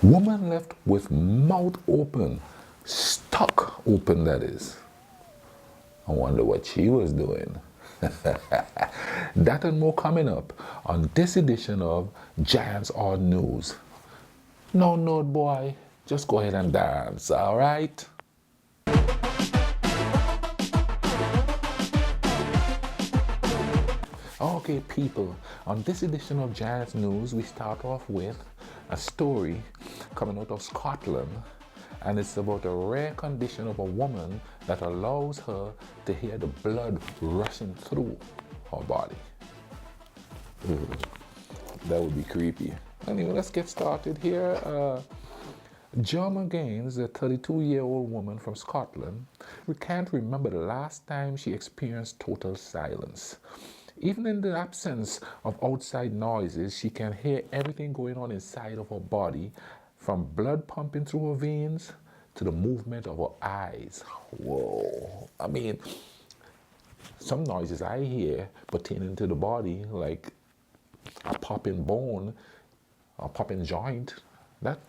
Woman left with mouth open, stuck open, that is. I wonder what she was doing. That and more coming up on this edition of Giants Odd News. No, no, boy, just go ahead and dance, all right? Okay, people, on this edition of Giants News, we start off with a story coming out of Scotland, and it's about a rare condition of a woman that allows her to hear the blood rushing through her body. That would be creepy. Anyway, let's get started here. Germa Gaines, a 32-year-old woman from Scotland, we can't remember the last time she experienced total silence. Even in the absence of outside noises, she can hear everything going on inside of her body, from blood pumping through her veins to the movement of her eyes. Whoa. I mean, some noises I hear pertaining to the body, like a popping bone, a popping joint, that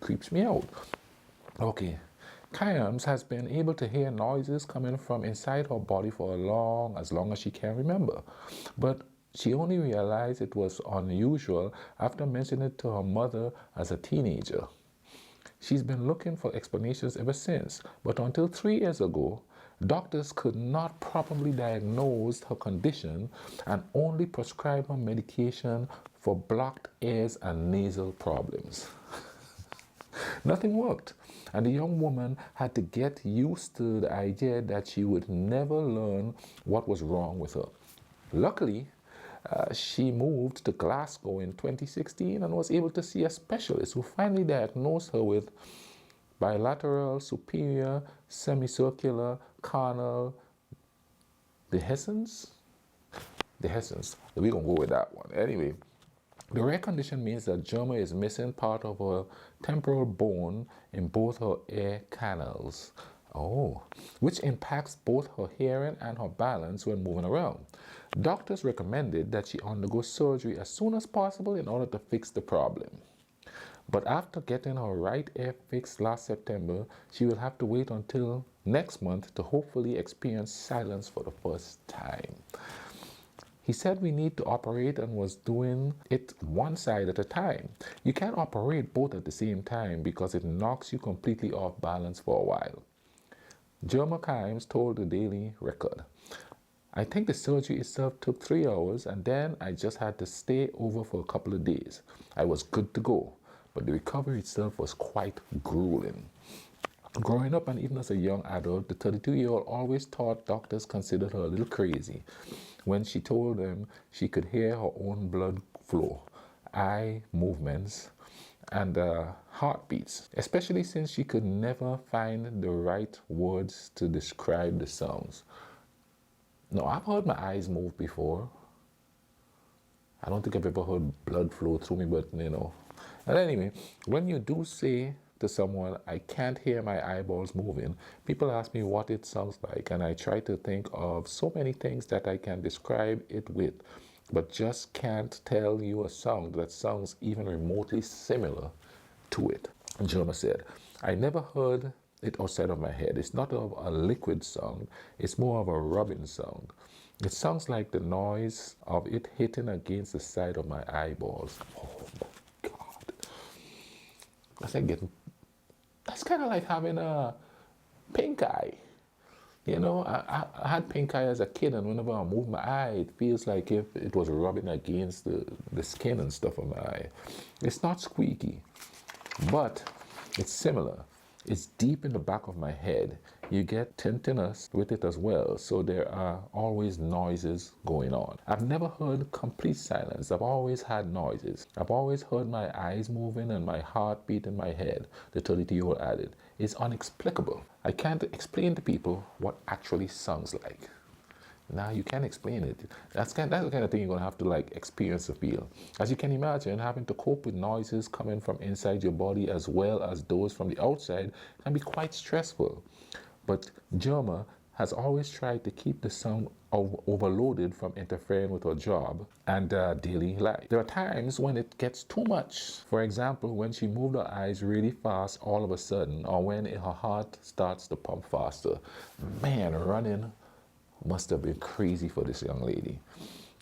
creeps me out. Okay. Kyams has been able to hear noises coming from inside her body for as long as she can remember. But she only realized it was unusual after mentioning it to her mother as a teenager. She's been looking for explanations ever since, but until 3 years ago, doctors could not properly diagnose her condition and only prescribe her medication for blocked ears and nasal problems. Nothing worked, and the young woman had to get used to the idea that she would never learn what was wrong with her. Luckily, she moved to Glasgow in 2016 and was able to see a specialist who finally diagnosed her with bilateral superior semicircular carnal dehiscence. We're going to go with that one. Anyway, the rare condition means that Germa is missing part of her temporal bone in both her ear canals. Oh, which impacts both her hearing and her balance when moving around. Doctors recommended that she undergo surgery as soon as possible in order to fix the problem. But after getting her right ear fixed last September, she will have to wait until next month to hopefully experience silence for the first time. He said we need to operate and was doing it one side at a time. You can't operate both at the same time because it knocks you completely off balance for a while. Germa Kymes told the Daily Record, I think the surgery itself took 3 hours and then I just had to stay over for a couple of days. I was good to go, but the recovery itself was quite grueling. Growing up and even as a young adult, the 32-year-old always thought doctors considered her a little crazy when she told them she could hear her own blood flow, eye movements, and heartbeats, especially since she could never find the right words to describe the sounds. Now, I've heard my eyes move before. I don't think I've ever heard blood flow through me, but you know. And anyway, when you do say to someone, I can't hear my eyeballs moving, people ask me what it sounds like, and I try to think of so many things that I can describe it with, but just can't tell you a sound that sounds even remotely similar to it. Germa said, I never heard it outside of my head. It's not of a liquid sound, it's more of a rubbing sound. It sounds like the noise of it hitting against the side of my eyeballs. Oh my God. That's kind of like having a pink eye. You know, I had pink eye as a kid, and whenever I move my eye, it feels like if it was rubbing against the skin and stuff of my eye. It's not squeaky, but it's similar. It's deep in the back of my head. You get tinnitus with it as well, so there are always noises going on. I've never heard complete silence. I've always had noises. I've always heard my eyes moving and my heartbeat in my head, the 32-year-old added. It's inexplicable. I can't explain to people what actually sounds like. Now you can't explain it. That's the kind of thing you're gonna have to like experience to feel. As you can imagine, having to cope with noises coming from inside your body as well as those from the outside can be quite stressful. But Germa has always tried to keep the sound overloaded from interfering with her job and daily life. There are times when it gets too much. For example, when she moved her eyes really fast all of a sudden, or when her heart starts to pump faster. Man, running must have been crazy for this young lady.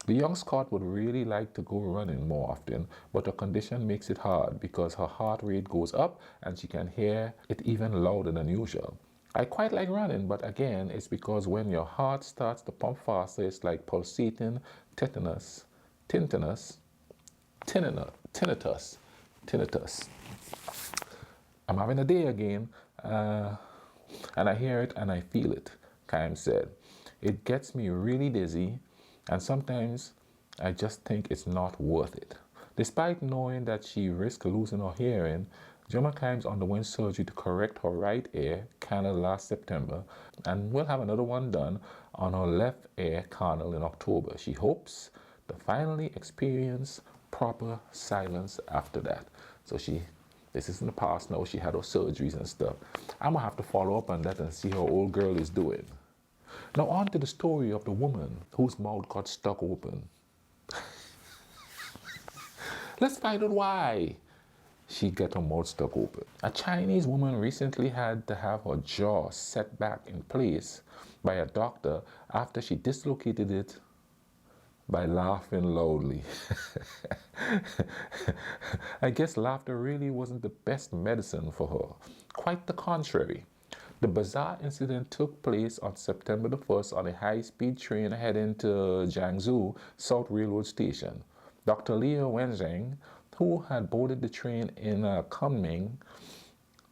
The young Scot would really like to go running more often, but her condition makes it hard because her heart rate goes up and she can hear it even louder than usual. I quite like running, but again, it's because when your heart starts to pump faster, it's like pulsating tinnitus. I'm having a day again, and I hear it and I feel it, Kime said. It gets me really dizzy, and sometimes I just think it's not worth it. Despite knowing that she risks losing her hearing, Gemma Kimes underwent surgery to correct her right ear canal last September and will have another one done on her left ear canal in October. She hopes to finally experience proper silence after that. So this is in the past now, she had her surgeries and stuff. I'm gonna have to follow up on that and see how old girl is doing. Now on to the story of the woman whose mouth got stuck open. Let's find out why she got her mouth stuck open. A Chinese woman recently had to have her jaw set back in place by a doctor after she dislocated it by laughing loudly. I guess laughter really wasn't the best medicine for her. Quite the contrary. The bizarre incident took place on September the 1st on a high-speed train heading to Jiangsu South Railroad Station. Dr. Liu Wenzheng, who had boarded the train in Kunming,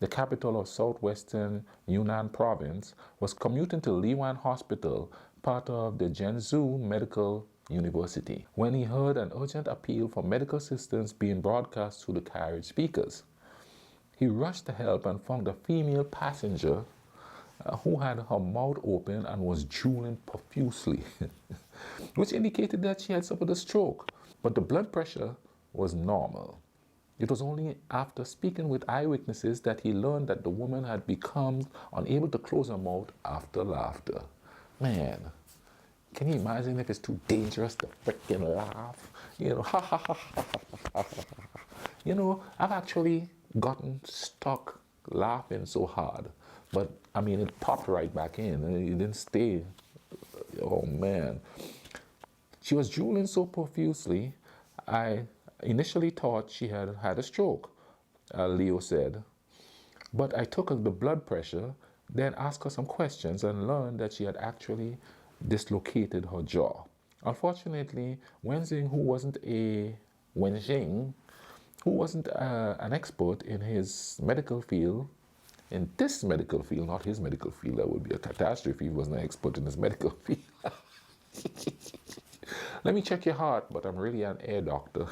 the capital of southwestern Yunnan province, was commuting to Liwan Hospital, part of the Zhengzhou Medical University, when he heard an urgent appeal for medical assistance being broadcast through the carriage speakers. He rushed to help and found a female passenger who had her mouth open and was drooling profusely, which indicated that she had suffered a stroke, but the blood pressure was normal. It was only after speaking with eyewitnesses that he learned that the woman had become unable to close her mouth after laughter. Man, can you imagine if it's too dangerous to freaking laugh? You know, ha ha ha ha ha ha. You know, I've actually gotten stuck laughing so hard, but I mean, it popped right back in. It didn't stay. Oh man. She was drooling so profusely, I initially thought she had had a stroke, Leo said. But I took the blood pressure, then asked her some questions and learned that she had actually dislocated her jaw. Unfortunately, Wenzheng, who wasn't an expert in his medical field, in this medical field, not his medical field, that would be a catastrophe if he wasn't an expert in his medical field. Let me check your heart, but I'm really an ear doctor.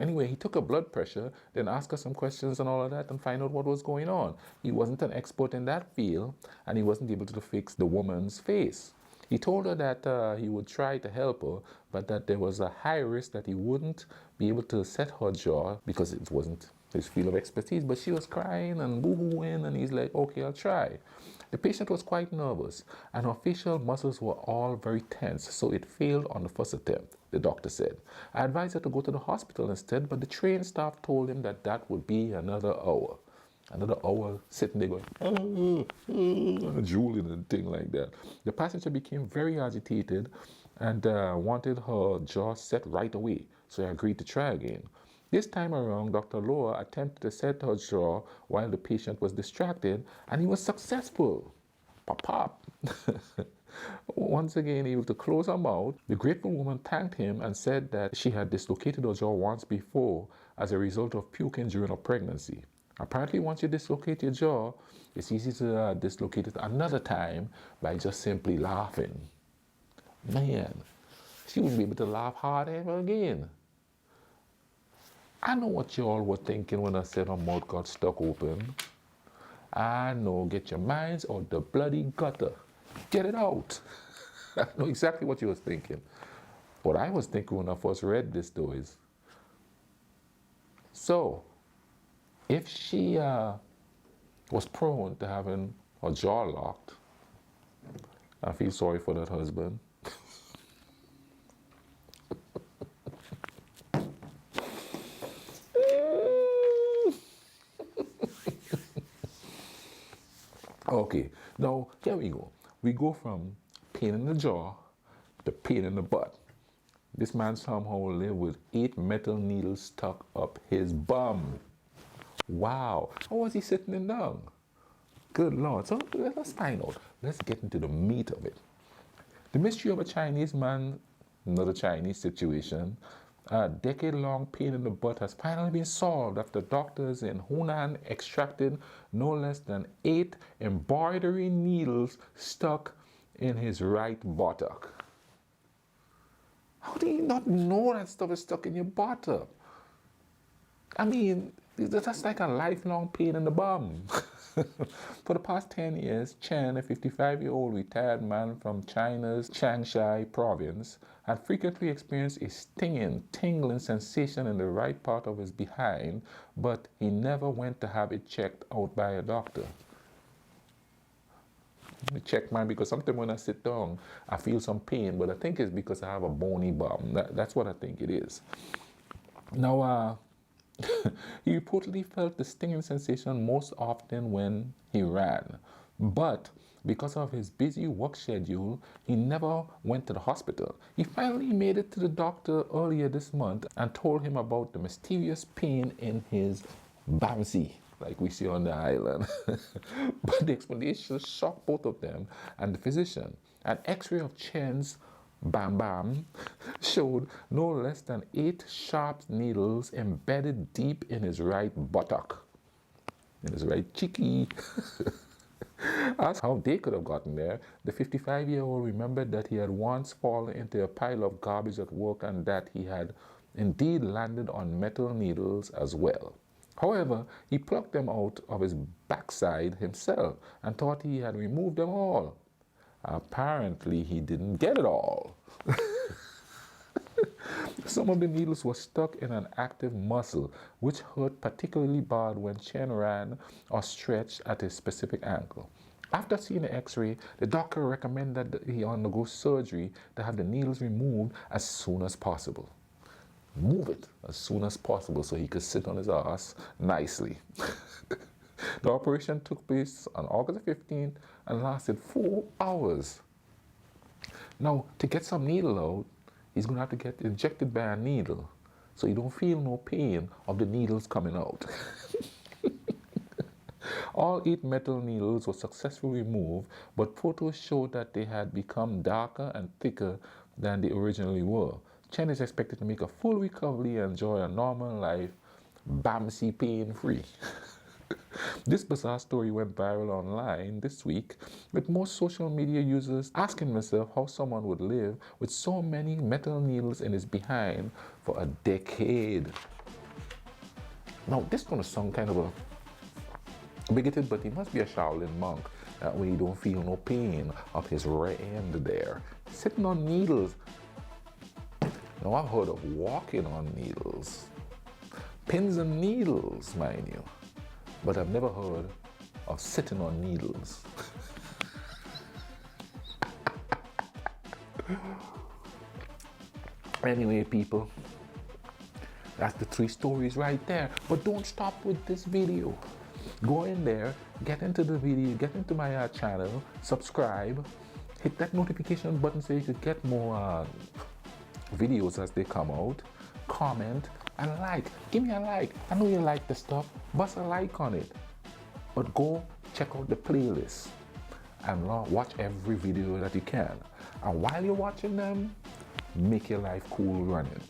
Anyway, he took her blood pressure, then asked her some questions and all of that and find out what was going on. He wasn't an expert in that field, and he wasn't able to fix the woman's face. He told her that he would try to help her, but that there was a high risk that he wouldn't be able to set her jaw because it wasn't his field of expertise. But she was crying and boo-hooing, and he's like, okay, I'll try. The patient was quite nervous, and her facial muscles were all very tense, so it failed on the first attempt, the doctor said. I advised her to go to the hospital instead, but the train staff told him that that would be another hour. Another hour sitting there going, drooling and thing like that. The passenger became very agitated and wanted her jaw set right away, so I agreed to try again. This time around, Dr. Loa attempted to set her jaw while the patient was distracted, and he was successful. Pop, pop. Once again able to close her mouth, the grateful woman thanked him and said that she had dislocated her jaw once before as a result of puking during her pregnancy. Apparently, once you dislocate your jaw, it's easy to dislocate it another time by just simply laughing. Man, she wouldn't be able to laugh hard ever again. I know what y'all were thinking when I said her mouth got stuck open. I know, get your minds out the bloody gutter. Get it out. I know exactly what you was thinking. What I was thinking when I first read this though is, so, If she was prone to having her jaw locked, I feel sorry for that husband. Okay, now here we go. We go from pain in the jaw to pain in the butt. This man somehow lived with 8 metal needles stuck up his bum. Wow, how was he sitting it down? Good Lord. So let's find out. Let's get into the meat of it. The mystery of a Chinese man, not a Chinese situation, a decade-long pain in the butt has finally been solved after doctors in Hunan extracted no less than 8 embroidery needles stuck in his right buttock. How do you not know that stuff is stuck in your buttock? I mean, that's like a lifelong pain in the bum. For the past 10 years, Chen, a 55-year-old retired man from China's Changsha province, had frequently experienced a stinging, tingling sensation in the right part of his behind, but he never went to have it checked out by a doctor. I check mine because sometimes when I sit down, I feel some pain, but I think it's because I have a bony bum. That's what I think it is. Now, he reportedly felt the stinging sensation most often when he ran. But because of his busy work schedule, he never went to the hospital. He finally made it to the doctor earlier this month and told him about the mysterious pain in his bamsi, like we see on the island. But the explanation shocked both of them and the physician. An x-ray of Chen's Bam Bam showed no less than 8 sharp needles embedded deep in his right buttock, in his right cheeky. Asked how they could have gotten there, the 55-year-old remembered that he had once fallen into a pile of garbage at work and that he had indeed landed on metal needles as well. However, he plucked them out of his backside himself and thought he had removed them all. Apparently, he didn't get it all. Some of the needles were stuck in an active muscle, which hurt particularly bad when Chen ran or stretched at a specific angle. After seeing the x-ray, the doctor recommended that he undergo surgery to have the needles removed as soon as possible. Move it as soon as possible so he could sit on his ass nicely. The operation took place on August 15th and lasted 4 hours. Now, to get some needle out, he's going to have to get injected by a needle, so you don't feel no pain of the needles coming out. All 8 metal needles were successfully removed, but photos showed that they had become darker and thicker than they originally were. Chen is expected to make a full recovery and enjoy a normal life, bamsi pain-free. This bizarre story went viral online this week, with most social media users asking themselves how someone would live with so many metal needles in his behind for a decade. Now, this is going to sound kind of a bigoted, but he must be a Shaolin monk. That way he don't feel no pain of his right hand there. Sitting on needles. Now, I've heard of walking on needles. Pins and needles, mind you. But I've never heard of sitting on needles. Anyway, people, that's the 3 stories right there. But don't stop with this video. Go in there, get into the video, get into my channel, subscribe, hit that notification button so you can get more videos as they come out. Comment and like. Give me a like. I know you like the stuff. Bust a like on it. But go check out the playlist and watch every video that you can. And while you're watching them, make your life cool running.